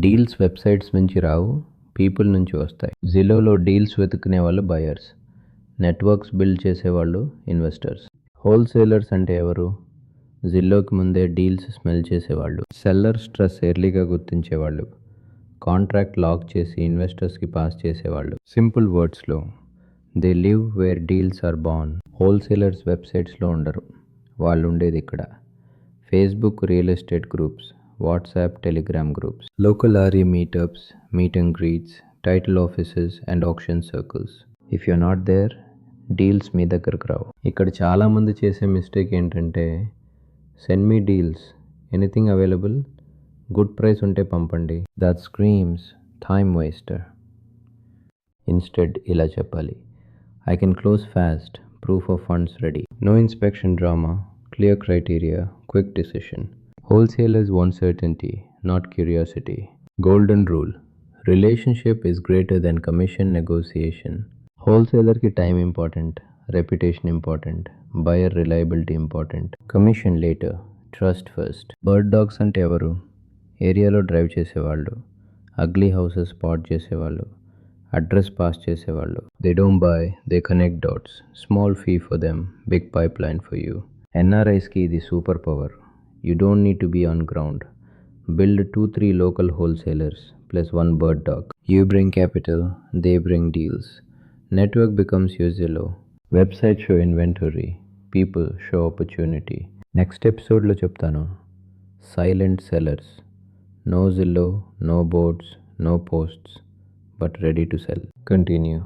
Deals websites నుంచి రావు, people నుంచి వస్తాయి. జిల్లోలో డీల్స్ వెతుక్కునే వాళ్ళు బయర్స్, నెట్వర్క్స్ బిల్డ్ చేసేవాళ్ళు ఇన్వెస్టర్స్. హోల్సేలర్స్ అంటే ఎవరు? జిల్లోకి ముందే డీల్స్ స్మెల్ చేసేవాళ్ళు, సెల్లర్ స్ట్రెస్ ఎర్లీగా గుర్తించేవాళ్ళు, కాంట్రాక్ట్ లాక్ చేసి ఇన్వెస్టర్స్కి పాస్ చేసేవాళ్ళు. సింపుల్ వర్డ్స్లో, they live where deals are born. Wholesalers వెబ్సైట్స్లో ఉండరు, వాళ్ళు ఉండేది ఇక్కడ. Facebook real estate groups, WhatsApp Telegram groups, local RE meetups, meet and greets, title offices and option circles. If you not there, deals మీ దగ్గరకు రావు. ఇక్కడ చాలామంది చేసే మిస్టేక్ ఏంటంటే, send me deals, anything available, good price ఉంటే పంపండి. That స్క్రీమ్స్ time వేస్టర్. Instead ఇలా చెప్పాలి, I can close fast, proof of funds ready. No inspection drama, clear criteria, quick decision. Wholesalers want certainty, not curiosity. Golden rule, relationship is greater than commission negotiation. Wholesaler ki time important, reputation important, buyer reliability important, commission later, trust first. Bird dogs ante evaru? ఏరియాలో drive చేసేవాళ్ళు, ugly houses spot చేసేవాళ్ళు, address pass చేసేవాళ్ళు. They don't buy, they connect dots. Small fee for them, big pipeline for you. ఎన్ఆర్ఐస్కి ఇది super power. You don't need to be on ground. Build 2-3 local wholesalers plus one bird dog. You bring capital, they bring deals. Network becomes your Zillow. Website show inventory, people show opportunity. Next episode lo చెప్తాను, silent sellers. No Zillow, no boards, no posts, but ready to sell. Continue.